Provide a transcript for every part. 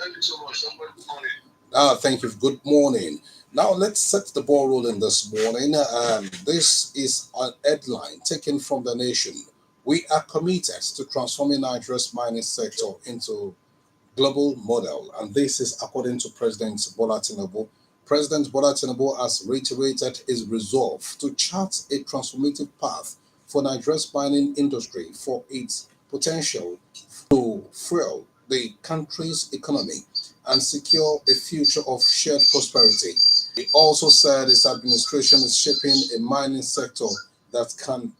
Thank you so much. Somebody, good morning. Thank you. Good morning. Now let's set the ball rolling this morning. This is a headline taken from the nation. We are committed to transforming Nigeria's mining sector into global model, and this is according to President Bola Tinubu. President Bola Tinubu has reiterated his resolve to chart a transformative path for Nigeria's mining industry for its potential to fuel the country's economy and secure a future of shared prosperity. He also said his administration is shaping a mining sector that can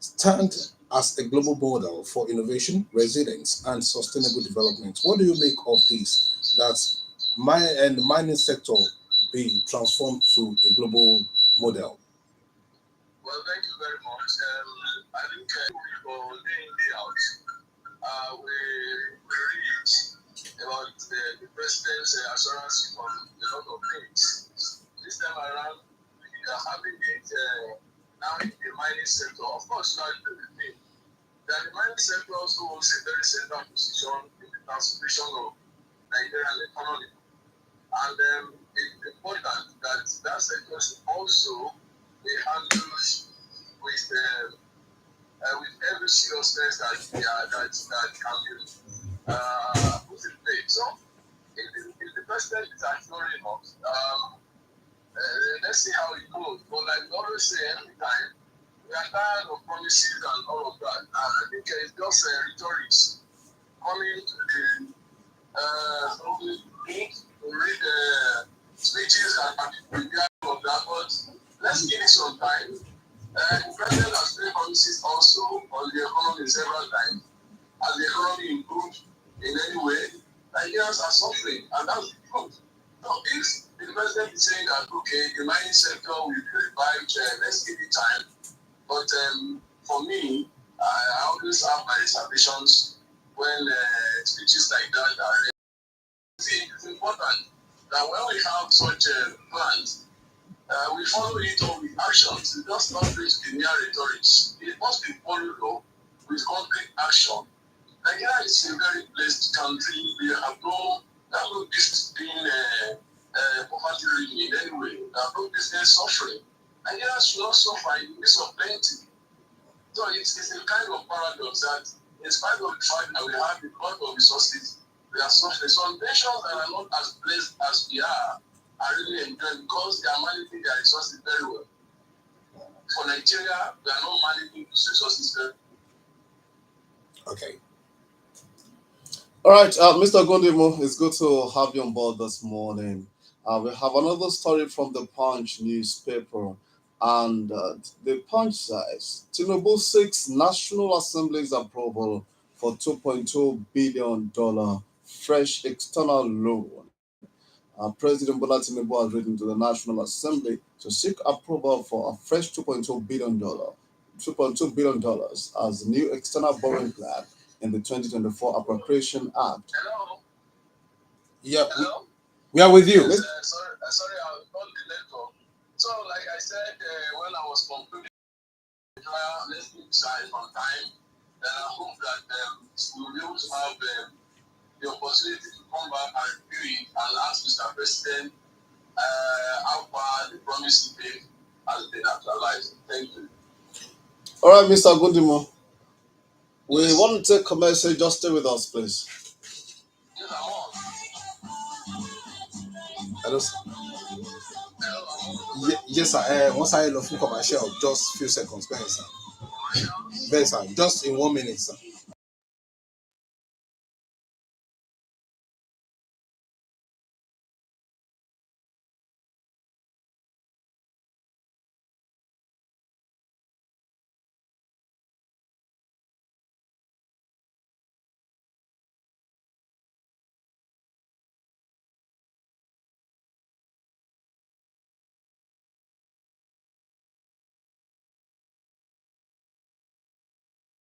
stand as a global model for innovation, resilience, and sustainable development. What do you make of this? That the mining sector be transformed to a global model? Well, thank you very much. I think for day in, day out, we read about the president's assurance on a lot of things. This time around, we are having it now in the mining sector. Of course, now the thing that the mining sector also holds a very central position in the transformation of Nigerian economy. And it's important that that sector should also be handled with every seriousness that can be put in place. So, if the president is assuring us, let's see how it goes. But like we always say every time, we are tired of promises and all of that. And I think it's just rhetoric coming to the to read speeches and prepare of that. But let's give it some time. The president has made promises also on the economy several times. As the economy improves in any way, Nigerians are suffering, and that's good. So if the president is saying that, okay, the mining sector will be revived, let's give it time. But for me, I always have my reservations when speeches like that are read. It's important that when we have such plans, we follow it up with actions. It does not reach the mere rhetoric. It must be followed up with concrete action. Nigeria is a very blessed country. We have no business being poverty ridden in any way. We have no business suffering. Nigeria should not suffer in the midst of plenty. So it's a kind of paradox that in spite of the fact that we have a lot of resources, we are suffering. Some nations that are not as blessed as we are really enjoying because they are managing their resources very well. For Nigeria, we are not managing these resources very well. Okay. All right, Mr. Gondimo, it's good to have you on board this morning. We have another story from the Punch newspaper, and the Punch says Tinubu seeks National Assembly's approval for $2.2 billion fresh external loan. President Bola Tinubu has written to the National Assembly to seek approval for a fresh $2.2 billion as the new external borrowing plan in the 2024 Appropriation Act. Hello? Yep. Hello? We are with you. Yes, sorry, I was on the network. So, like I said, when I was concluding the trial, let's be side on time. Then I hope that we'll be able to have the opportunity to come back and review it and ask Mr. President how far the promise he made has been actualized. Thank you. All right, Mr. Gondimo. We want to take a message. Just stay with us, please. Yes, I'm on. Hello. Yes, sir. Once I love for commercial, just few seconds. Go ahead, sir. Very, sir. Just in 1 minute, sir.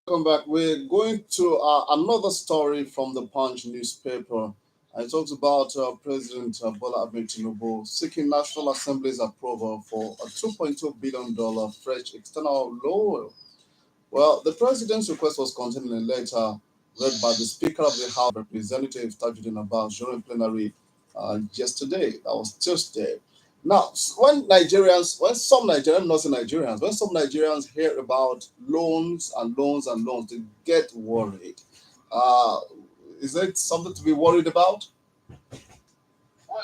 Welcome back. We're going to another story from the Punch newspaper. I talked about President Bola Tinubu seeking National Assembly's approval for a $2.2 billion fresh external loan. Well, the president's request was contained in a letter read by the Speaker of the House, Representative Tajuddin Abbas, during plenary yesterday. That was Tuesday. Now, when some Nigerians, not Nigerians, when some Nigerians hear about loans and loans and loans, they get worried. Uh, is it something to be worried about? Well,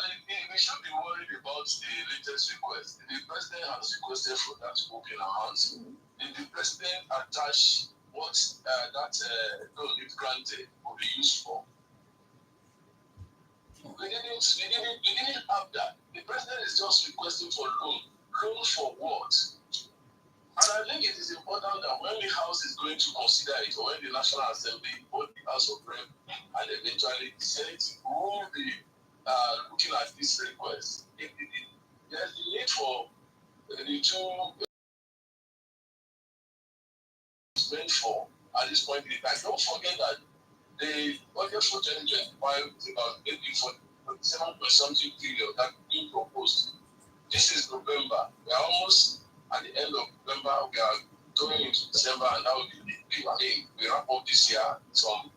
we should be worried about the latest request. The president has requested for that open amount. Did the president attach what that loan, if granted, will be used for? We didn't have that. The president is just requesting for loan. Loan for what? And I think it is important that when the House is going to consider it, or when the National Assembly, or the House of Rep, and eventually the Senate will be looking at this request, there's the need for the two spent for at this point in time. Don't forget that the budget for 2025 is about maybe 47 point something billion that being proposed. This is November. We are almost at the end of November. We are going into December, and now we wrap up this year from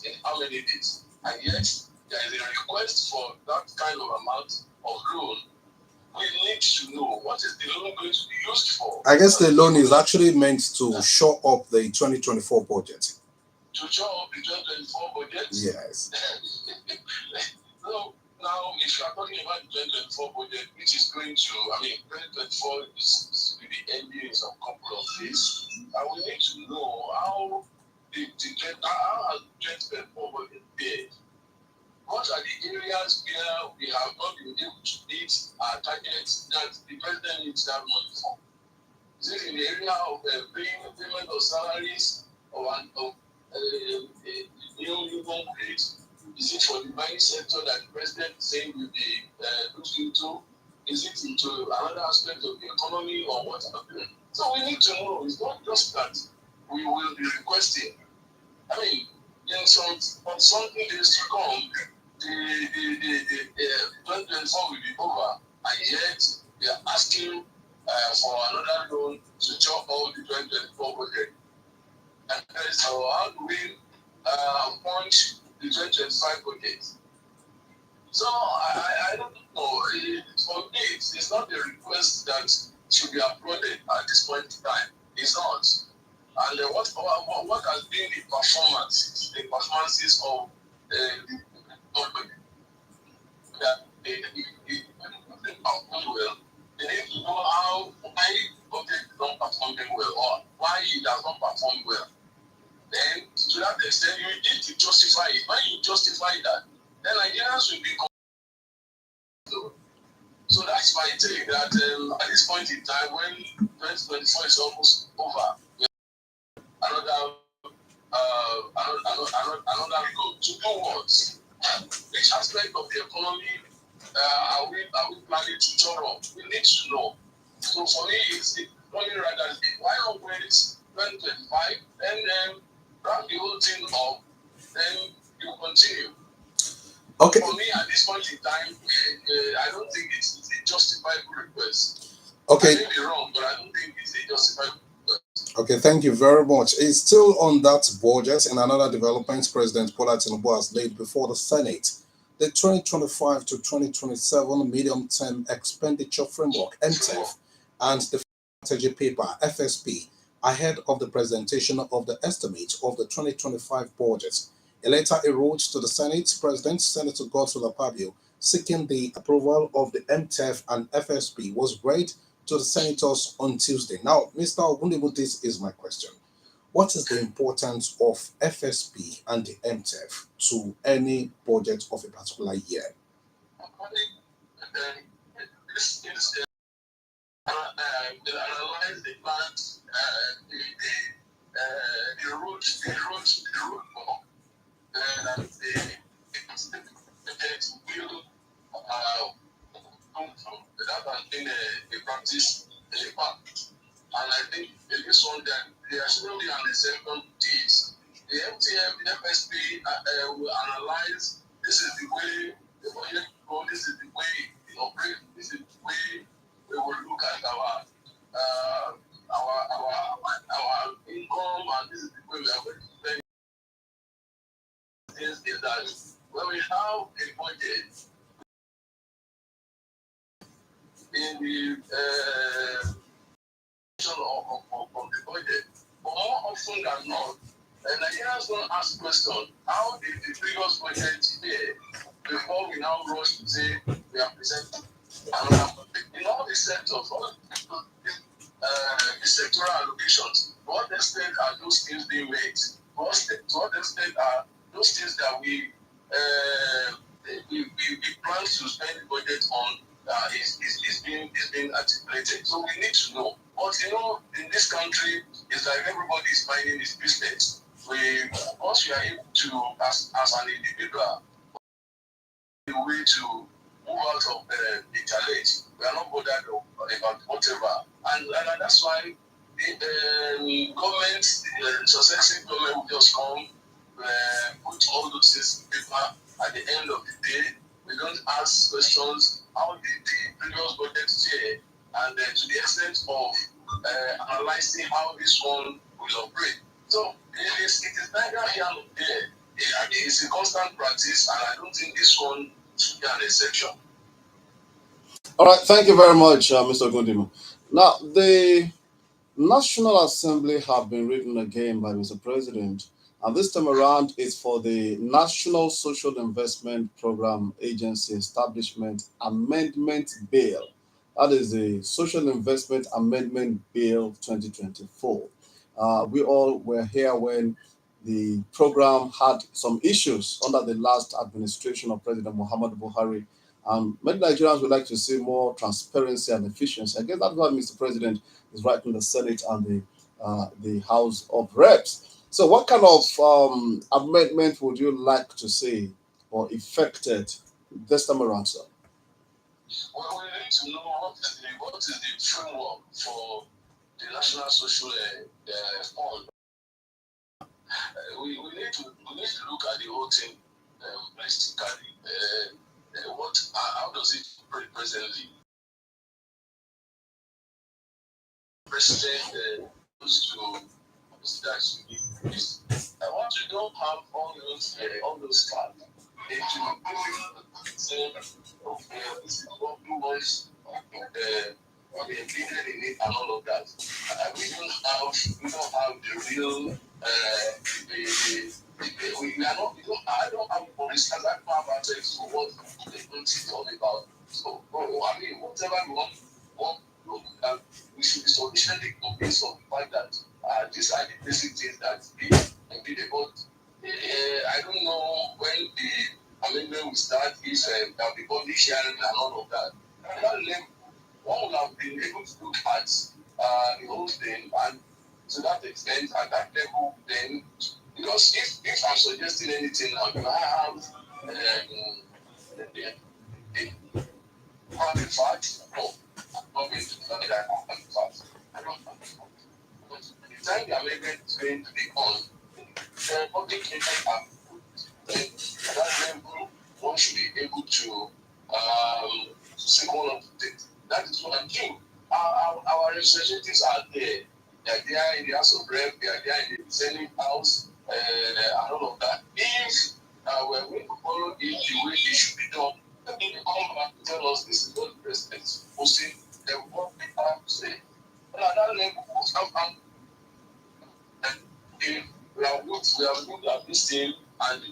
in how many days? And yet, there is a request for that kind of amount of loan. We need to know what is the loan going to be used for. I guess the loan is actually meant to shore up the 2024 budget. To shore up the 2024 budget? Yes. So, now, if you are talking about the 2024 budget, which is going to, 2024 is will be ending in some couple of days, and we need to know how how has the 2024 budget been? What are the areas where we have not been able to meet our targets that the president needs that money for? Is it in the area of payment of salaries or new newborn rate? Is it for the mining sector that the president is saying will be looked into? Is it into another aspect of the economy or what happened? So we need to know. It's not just that we will be requesting. In something days to come, the 2024 will be over, and yet we are asking for another loan to chop all the 2024 budget. And so how do we punch the 2025 budget? So I don't know. For me, it's not a request that should be applauded at this point in time. It's not. And what has been the performances of the government that they perform well? They need to know why budget is not performing well, or why it does not perform well. Then, to that extent, you need to justify it. When you justify that, then Nigerians will be comfortable. So that's my take that at this point in time, when 2024 is almost over, another goal to do what? Which aspect of the economy are we planning to turn up? We need to know. So for me, it's only rather why not wait 2025 and wrap the whole thing up, then you continue. Okay. For me, at this point in time, I don't think it's a justifiable request. Okay. I may be wrong, but I don't think it's a justifiable request. Okay, thank you very much. It's still on that budget. In another development, President Bola Tinubu has laid before the Senate the 2025 to 2027 medium-term expenditure framework (MTEF) and the strategy paper (FSP) ahead of the presentation of the estimate of the 2025 budget. A letter he wrote to the Senate President, Senator Godswill Akpabio, seeking the approval of the MTEF and FSP was read to the senators on Tuesday. Now, Mr. Ogundibu, this is my question. What is the importance of FSP and the MTEF to any budget of a particular year? This is analyze the plans, the road and the will come from that has been a practice in the past. And I think in this one, that there should be an exception to this. The MTF, the FSP will analyze this is the way the budget go, this is the way it operates, this is the way we will look at our income, and this is the way we are going to spend budget, in the of the budget, but more often than not, Nigerians don't ask questions. How did the previous budget here before we now rush to say we are presenting another budget? In all the sectors, all the sectoral allocations, to what extent are those things being made? To what extent are those things that we plan to spend the budget on is being articulated. So we need to know. But in this country, it's like everybody is minding his business. Once we are able to, as an individual, a way to move out of the challenge, we are not bothered about whatever. And that's why the government, successive government will just come, put all those things in paper. At the end of the day, we don't ask questions. How did the previous budget fare? And to the extent of analyzing how this one will operate. So it is neither here nor there. It's a constant practice, and I don't think this one should be an exception. All right, thank you very much, Mr. Gondimo. Now, the National Assembly have been written again by Mr. President, and this time around it's for the National Social Investment Program Agency Establishment Amendment Bill. That is the Social Investment Amendment Bill 2024. We all were here when the program had some issues under the last administration of President Muhammad Buhari. Many Nigerians would like to see more transparency and efficiency. I guess that's why Mr. President is right in the Senate and the House of Reps. So, what kind of amendment would you like to see or effected this time around, sir? Well, we need to know what is the framework for the National Social Fund. We need to look at the whole thing holistically. How does it operate presently? President used to that is I want to don't have all those cards. They should say, okay, this is what we want, we included in it and all of that. We don't have the real I don't have police because I don't have access to what the police is all about. So, I mean, whatever you want we should be sufficiently convinced of the fact that these are the basic things that we did about. I don't know when the amendment will start, if there will be public hearing and all of that. At that level, one would have been able to look at the whole thing, and to that extent, at that level, then, because if I'm suggesting anything now, you have the fact, no, I'm not going to tell you that I have the fact. I don't have the fact. But the time the amendment is going to be on, the public interest are then at that level, one should be able to say one of the things. That is what I'm doing. Our representatives are there. They are there in the House of Rep, they are there in the Senate House, and all of that. If we're going to follow it the way it should be done, then they come back to tell us this is what the president is posting, then what we have to say. And at that level, we have looked at this thing and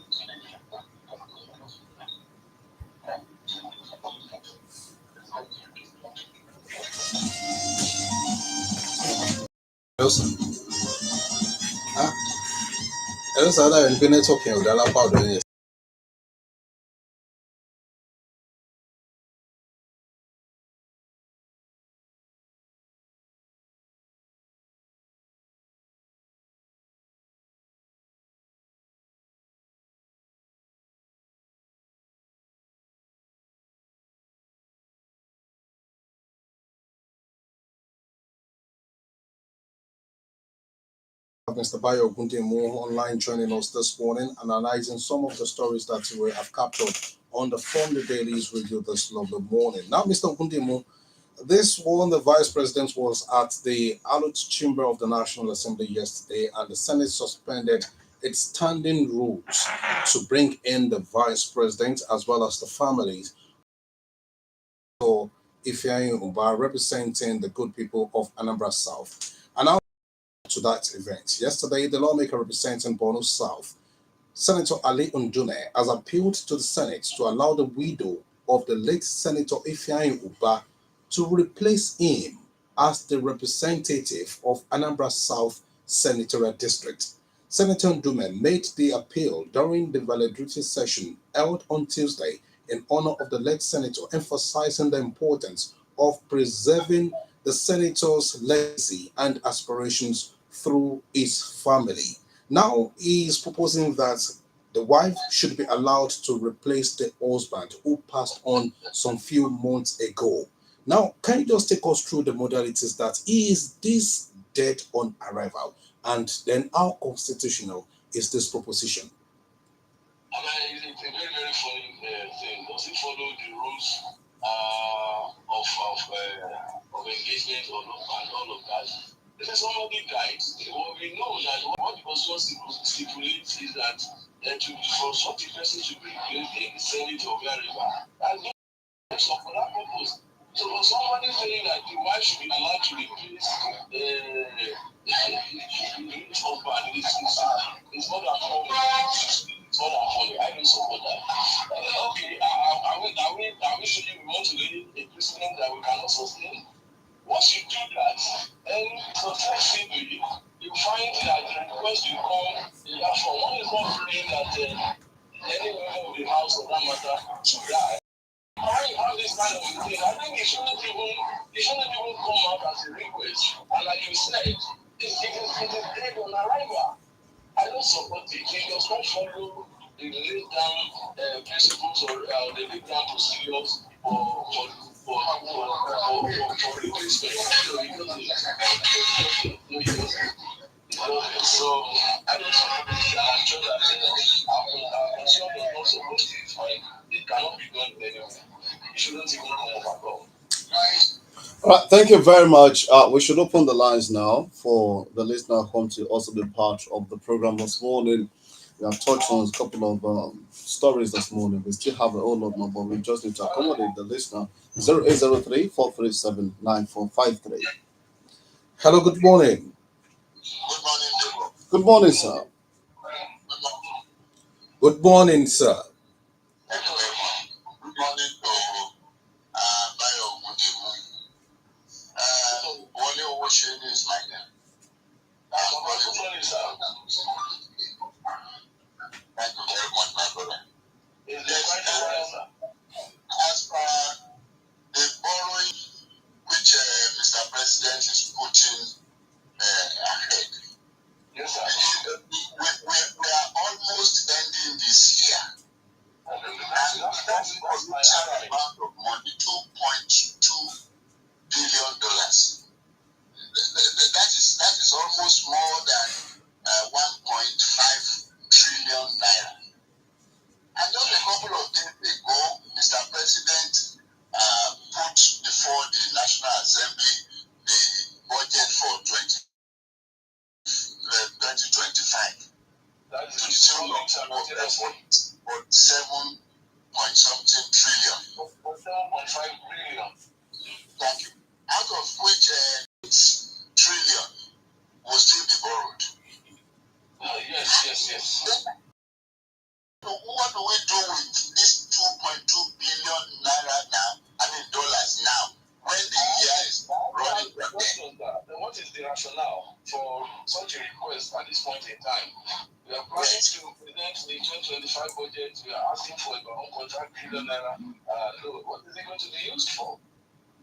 Elsa. Ah, Elsa, that in talking with the powder. Mr. Bayo Gundemu online joining us this morning, analyzing some of the stories that we have captured on the From the Dailies radio this lovely morning. Now, Mr. Gundemu, this one, the Vice President was at the Alut Chamber of the National Assembly yesterday, and the Senate suspended its standing rules to bring in the vice president as well as the families of Ifeanyi Uba representing the good people of Anambra South. And now to that event. Yesterday, the lawmaker representing Borno South, Senator Ali Undune, has appealed to the Senate to allow the widow of the late Senator Ifeanyi Uba to replace him as the representative of Anambra South Senatorial District. Senator Ndume made the appeal during the valedictory session held on Tuesday in honor of the late senator, emphasizing the importance of preserving the senator's legacy and aspirations through his family. Now he is proposing that the wife should be allowed to replace the husband who passed on some few months ago. Now, can you just take us through the modalities that is this dead on arrival? And then how constitutional is this proposition? I mean, it's a very, very funny thing. Does it follow the rules of engagement or not, and all of that? If somebody dies, well, we know that what the constitution stipulates is that for such a person to be replaced in the Senate or wherever, that's not for that purpose. So for somebody saying that the wife should be allowed to replace his husband, it's not a problem. It's not a problem. I don't support that. Okay, are we saying we want to lay a precedent that we cannot sustain? Once you do that, then successively you find that the request will come from one is not praying that any member of the house of that matter should die. Why you have this kind of thing? I think it shouldn't even come out as a request. And like you said, it is dead on arrival. I don't support it. It does not follow the laid down principles or the laid down procedures for replacement. So I don't support it. I'm sure that our concern does not support it. Fine. It cannot be done anyway. It shouldn't even come up at all. Right? All right, thank you very much. We should open the lines now for the listener home to also be part of the program this morning. We have touched on a couple of stories this morning. We still have a whole lot more, but we just need to accommodate the listener. 0803 437 9453. Hello, good morning. Good morning, Debo. Good morning, sir. Good morning. Good morning, sir. Thank you very much. Good morning to Bayo Mudimu. Wale Owosheni is my name. Good morning, sir. Thank you very much, my brother. As per the borrowing which Mr. President is putting ahead, yes, sir. We are almost ending this year. And that's a colossal amount of money, $2.2 billion. That is almost more than 1.5 trillion naira. And just a couple of days ago, Mr. President put before the National Assembly the budget for 2025. That is to the tune of 7 point something trillion. 7.5 trillion. Thank you. Out of which 6 trillion will still be borrowed. Yes. What do we do with this 2.2 billion naira now? I mean dollars now, when the year is running. What is the rationale for such a request at this point in time? We are planning to present the 2025 budget. We are asking for about 1.5 billion naira. What is it going to be used for?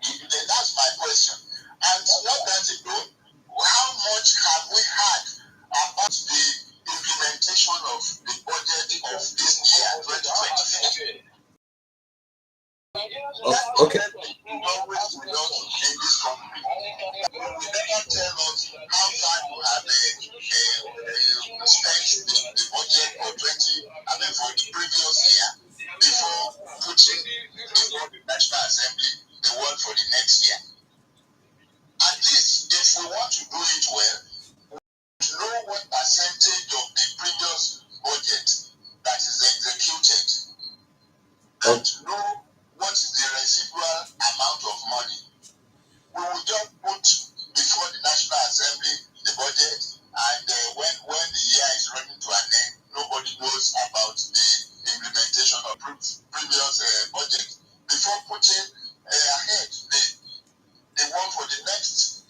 That's my question. And not that alone, how much have we had about the implementation of the budget of this year, 2024? Okay. Always with us in this country. You never tell us how far you have spent the budget for for the previous year before putting before the National Assembly the one for the next year. At least if we want to do it well, know what percentage of the previous know what is the residual amount of money. We will just put before the National Assembly the budget, and when the year is running to an end, nobody knows about the implementation of previous budget before putting ahead the one for the next.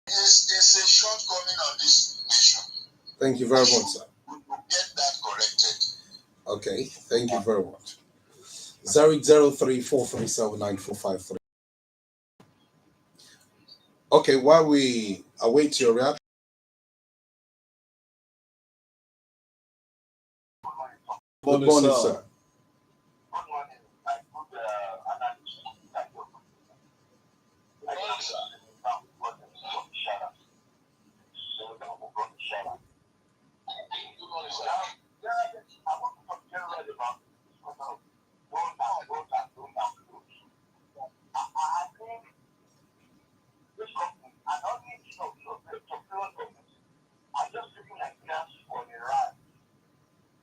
Is a shortcoming on this nation. Thank you very much, sir. We will get that corrected. Okay, thank you very much. 00343799453. Okay, while we await your reaction. Good morning, sir. Good morning, my good analyst. I'm just looking like gas for the ride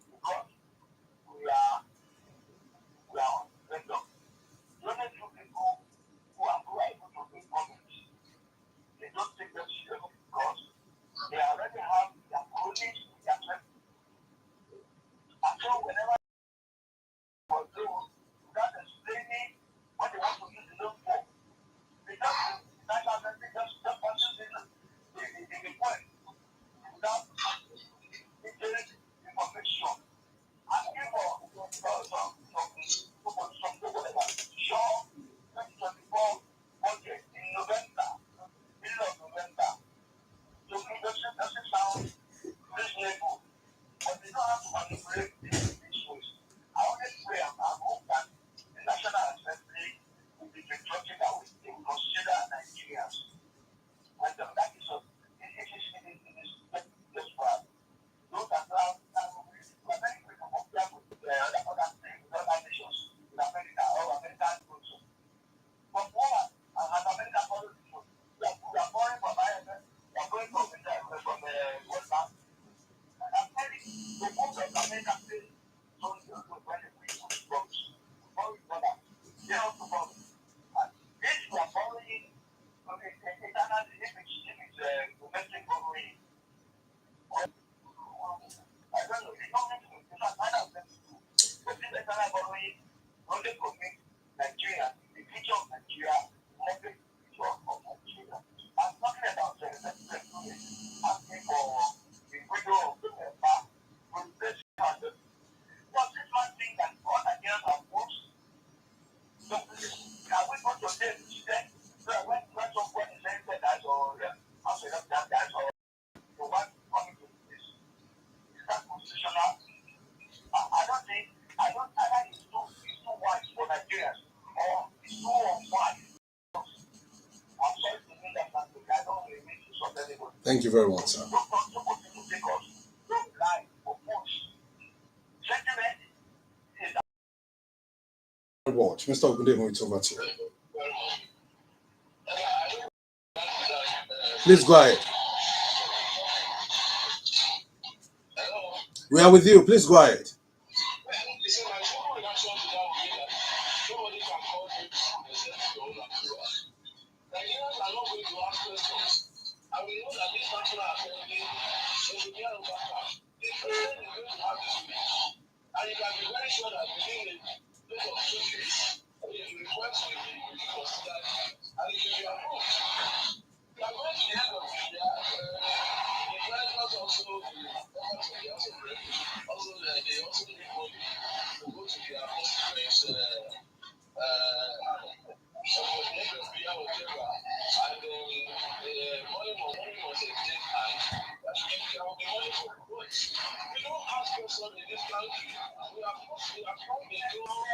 because we are on the vendor. The only two people who are able to make comments, they don't take them seriously because they already have their colleagues in their family. And so whenever they do, without explaining what they want to use the loan for, they just national assembly just punches the point without detailed information. Asking for some whatever. Sure, 2024 budget in November, middle of November. So it doesn't sound reasonable, but they don't have to manipulate these issues. I always pray and I hope that the National Assembly will be patriotic and will consider Nigerians. And that is just bad. Those are now we're very quick to compare with other things, other nations in America or American also. But what has America followed the truth? We are borrowing from IMF, we are borrowing from World Bank. And I'm telling you, the most of America say, don't you know when we borrow dollars, they also borrow. And if we are borrowing, okay, internally, if it's domestic borrowing, I don't know, it's not making it. It's not of them to do. But this external borrowing only commit Nigeria, the future of Nigeria, every future of Nigeria. I'm talking about asking for the widow of the member with this standard. But this one thing that all Nigerians have watched, so can we go to them today? So when someone is saying that or after that or the one coming to this, is that constitutional? I don't think it's too wise for Nigerians or it's too unwise. I'm sorry to mean that I don't really mean to insult anybody. Thank you very much, sir. Don't take us. Don't lie or push. Sentiment is Watch. Mr. Ogundemo, it's over to you. Please go ahead. We are with you. Please go ahead. Nigerians are not going to ask questions. And we know that this national assembly is the year of back. The president is going to have this speech. And you can be very sure that within a space of 2 days, the request will be considered and it will be approved. We are going to the end of the year. The president also, the members of the House of Reps, they also need money to go to their constituents. So for the end of the year, whatever, and money must exchange hands. There will be money for the votes. We don't ask questions in this country. We have not been doing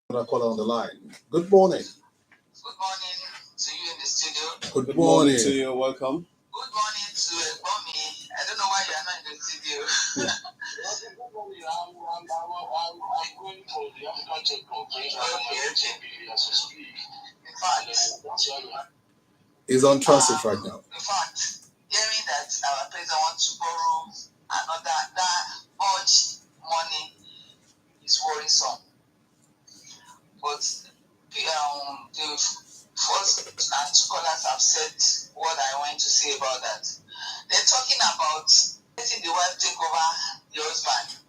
Caller on the line. Good morning. Good morning to you in the studio. Good morning to you. Welcome. Good morning to Mommy. I don't know why you are not in the studio. I'm going for the African Tech Conference as we speak. In fact, He's on transit right now. In fact, hearing that our president wants to borrow another that much money is worrisome. But the first and two callers have said what I want to say about that. They're talking about letting the wife take over the husband.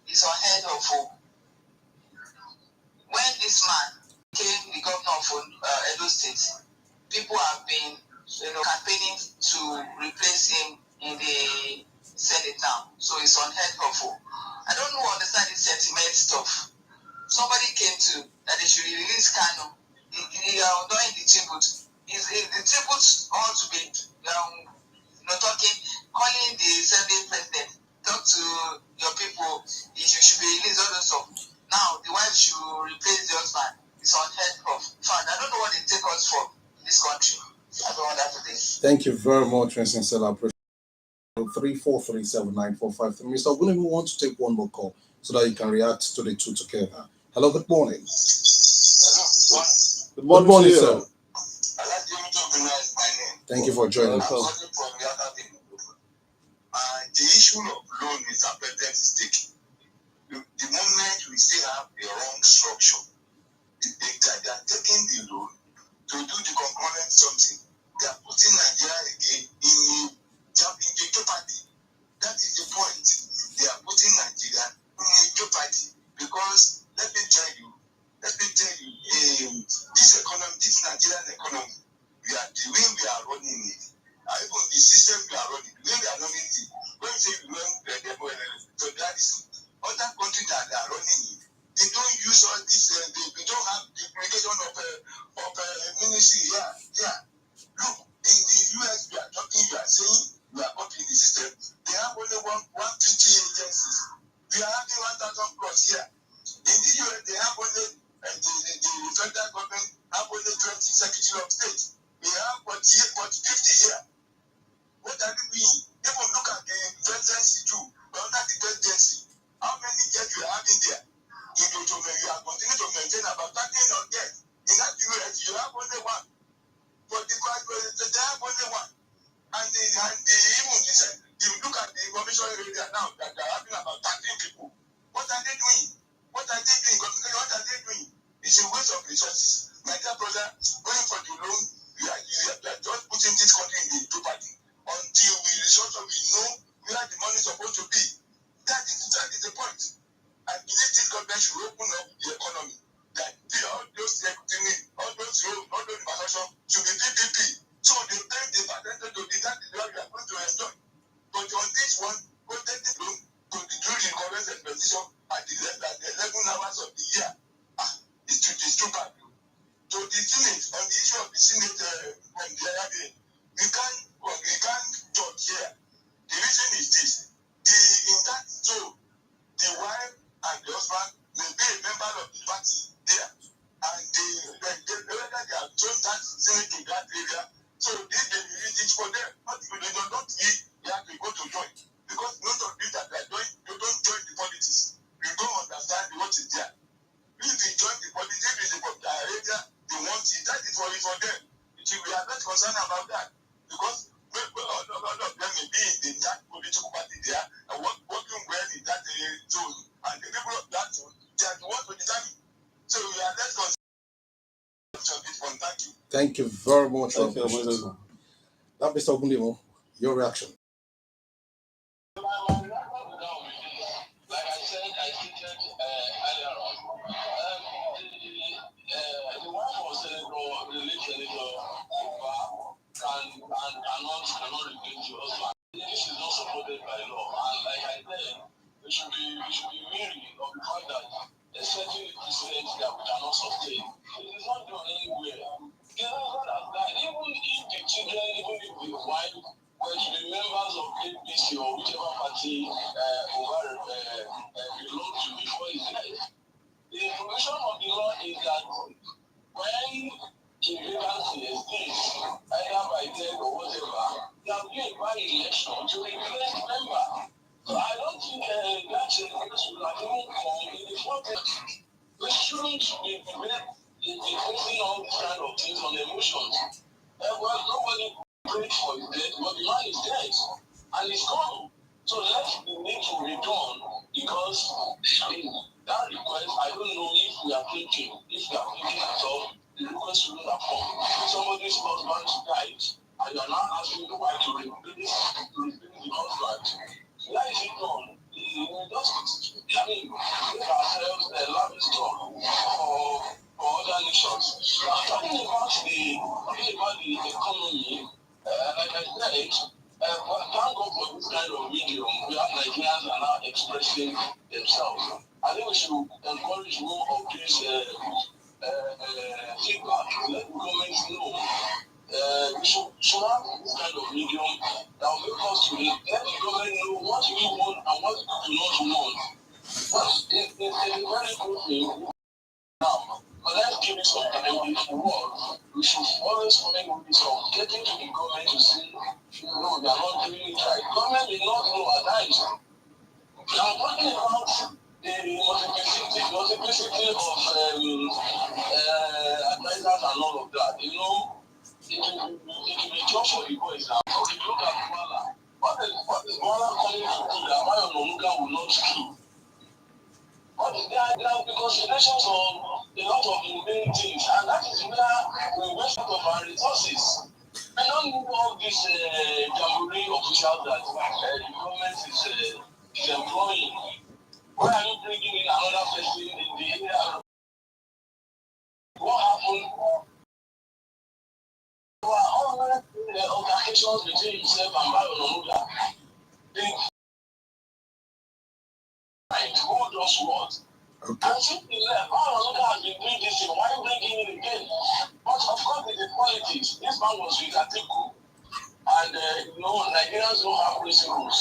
It's unheard of. When this man became the governor of Edo State, people have been campaigning to replace him in the Senate now. So it's unheard of. I don't know understand this sentiment stuff. Somebody came to that they should release Kano. They are doing the tribute. The tribute ought to be talking, calling the Senate president, talk to your people, he should be released, all those stuff. Now, the wife should replace the husband. It's unheard of. In fact, I don't know what they take us for in this country. I don't want that today. Thank you very much, and sincere appreciation. 3437945. Mr. William, we want to take one more call so that you can react to the two together. Hello, good morning. Hello. Good morning, sir. I like Temitope is my name. Thank you for joining. I'm calling from the other thing. The issue of loan is a president is taking. The moment we still have a wrong structure, they are taking the loan to do the concurrent something. They are putting Nigeria again in the jeopardy. That is the point. They are putting Nigeria in jeopardy because let me tell you, this economy, this Nigerian economy, the way we are running it, even the system we are running, the way we are running it, when we say we run so that is other countries that are running it, they don't use all this, they don't have the implication of ministry here. Yeah. Look, in the US, we are talking, you are saying we are up in the system. They have only 150 agencies. We are having 1,000 plus here. In the US, they have only the federal government have only 20 secretary of state. We have 48, 50 here. What are we doing? Even look at the presidency too. But under the presidency, how many jets we are having there? You are continuing to maintain about 13 of jets. In that US, you have only one. But the president, they have only one. And even you look at the information area now that they are having about 13 people. What are they doing? What are they doing? It's a waste of resources. My dear brother, going for the loan, we are just putting this country in the jeopardy until we know where the money is supposed to be. That is the point. I believe this government should open up the economy. That all those roads, all those infrastructure should be PPP. So they pay the percentage to that is what we are going to enjoy. But on this one, go take the loan to do the current exposition at the 11 hours of the year. It's too bad. So the Senate, on the issue of the Senate from the other day, we can't judge here. The reason is this. In that zone, the wife and the husband may be a member of the party. So we are left concerned. Thank you. Thank you very much. Thank you, Moses. Now, Mr. Ogundimo, your reaction. Like I said, I stated earlier on, the wife of Senator, the late Senator Oba, cannot replace the husband. This is not supported by law, and like I said, we should be wary of the fact that setting a precedent that we cannot sustain. It is not done anywhere. The husband has died. Even if the children, even if the wife were to be members of APC or whichever party belong to before his death, the provision of the law is that when a vacancy exists, either by death or whatever, there will be a by-election to replace the member. So I don't think that should have even come in the first. We shouldn't be facing all these kind of things on emotions. Well, nobody prayed for his death, but the man is dead, and he's gone. So let's be need to return because that request, I don't know if we are thinking at all, the request shouldn't have come. Somebody's husband died, and you are now asking the wife to replace the husband. Why is it done? Make ourselves a lavish talk for other nations. Now, talking about the economy, like I said, thank God for this kind of medium where Nigerians are now expressing themselves. I think we should encourage more of this feedback. Let the government know. We should have this kind of medium that will make us to let the government know what we want and what we do not want. But it's a very good thing now. But let's give it some time. If it works, we should always find ways of getting to the government to say, no, they are not doing it right. Government may not know at times. I'm talking about the multiplicity of advisors and all of that. You know, it will be just for the boys now. Okay, look at Babalola. What is Babalola coming to do that Mayo Nonuga will not keep? But there are considerations of a lot of inane things, and that is where we waste a lot of our resources. I don't need all these jamboree officials that the government is employing. Why are you bringing in another person in the area? What happened? There were always altercations between himself and Mayo Nonuga. Who does what? Okay. And since he left, Mayo Nonuga has been doing this thing. Why bring him in again? But of course, it's the politics. This man was with Atiku. And, Nigerians don't have principles.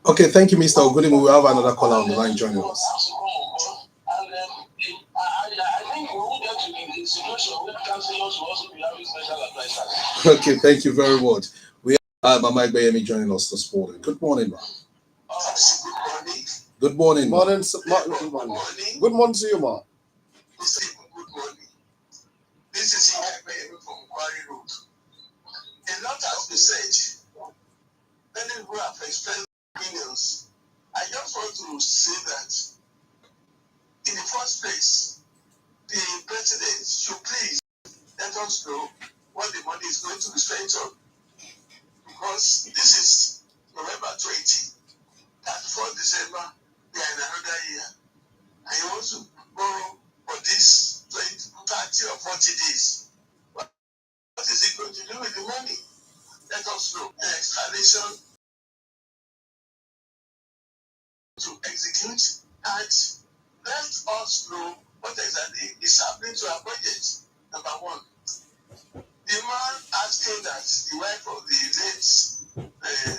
Okay, thank you, Mr. Ogundimo. We have another caller on the line joining us. And I think we will get to the situation where councillors will also be having special advisors. Okay, thank you very much. We have Mama Bayemi joining us this morning. Good morning, ma'am. Good morning. Good morning, ma'am. Good morning. Good morning to you, ma. Good morning. This is Mama Bayemi from Quarry Road. A lot has been said. Many people have expressed opinions. I just want to say that in the first place, the president should please let us know what the money is going to be spent on. Because this is November 20, 34th December, we are in another year. And he wants to borrow for this 20, 30 or 40 days. What is he going to do with the money? Let us know. The explanation to execute and let us know what exactly is happening to our budget. Number one, the man asking that the wife of the late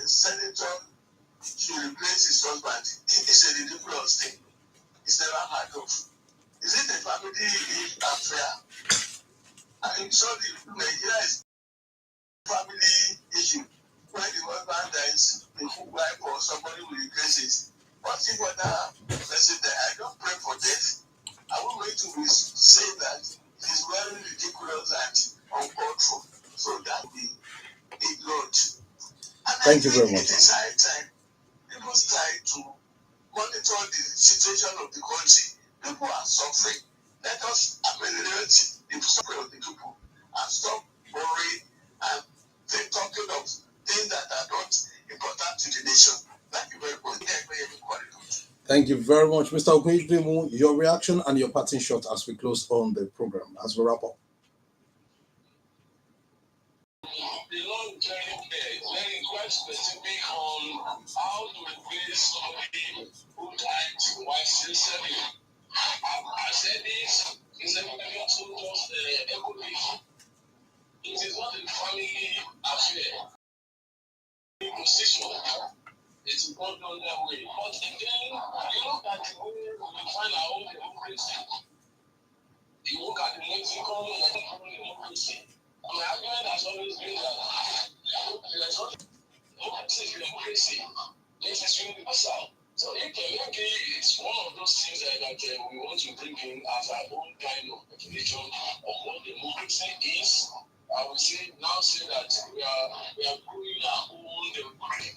senator should replace his husband. It is a ridiculous thing. It's never heard of. Is it a family affair? I'm sorry, Nigeria is a family issue. When the husband dies, the wife or somebody will replace it. What's the other person there? I don't pray for death. I won't going to be saying that it's very ridiculous and uncalled for. So that will be ignored. And Thank you very much. It is high time people try to monitor the situation of the country. People are suffering. suffering. Let us ameliorate the suffering of the people and stop worrying and talking of things that are not important to the nation. Thank you very much. Thank you very much, Mr. Ogundimu. Your reaction and your parting shot as we close on the program, as we wrap up. The long journey there is very quite specific on how to replace somebody who died while still serving. I said this is a very also just equity. It is not a family affair. Position. It's not done that way. But again, you look at the way we find our own democracy. You look at the Mexican democracy. My argument has always been that there's not democracy. This is universal. So maybe it's one of those things that we want to bring in as our own kind of definition of what democracy is. I would say that we are growing our own democracy.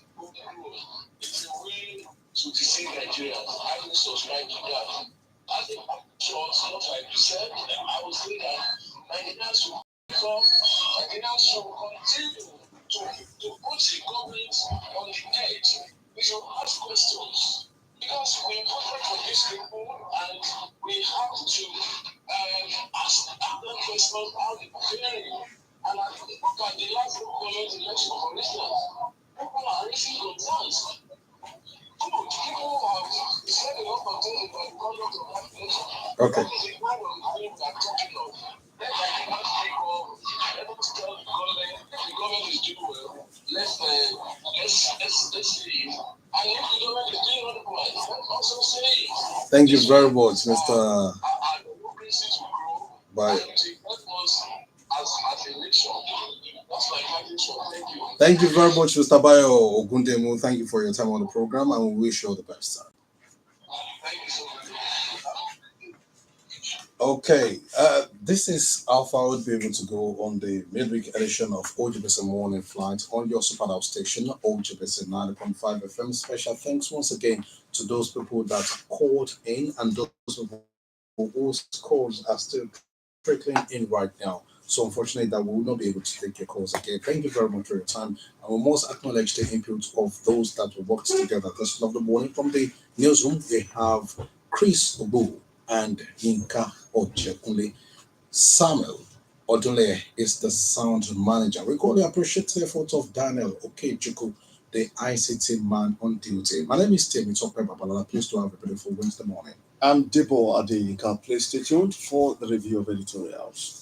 It's a way to deceive Nigerians. I will subscribe to that. As a short, like you said, I would say that Nigerians should continue to put the government on the edge. We should ask questions. Because we voted for these people and we have to ask them questions how they are faring. And I look at the last government election, for instance, people are raising concerns. People have said a lot of things about the conduct of that election. Okay. That is the kind of thing we are talking of. Let us tell the government, if the government is doing well, let's see it. And if the government is doing otherwise, let's also say it. Thank you very much, Mr. Our democracy to grow. Bye. And to help us as a nation. That's my parting shot. Thank you. Thank you very much, Mr. Bayo Ogundemu. Thank you for your time on the program, and we wish you all the best, sir. Thank you so much. Okay, this is how far I would be able to go on the midweek edition of OGBC Morning Flight on your super dial station, OGBC 90.5 FM. Special thanks once again to those people that called in and those people whose calls are still trickling in right now. So unfortunately that we will not be able to take your calls again. Thank you very much for your time. And we must acknowledge the input of those that we worked together this lovely morning. From the newsroom, we have Chris Obu and Yinka Ojekunle. Samuel Odule is the sound manager. We really appreciate the effort of Daniel Okechukwu, the ICT man on duty. My name is Temitope Babalola. Please do have a beautiful Wednesday morning. I'm Debo Adeyinka. Please stay tuned for the review of editorials.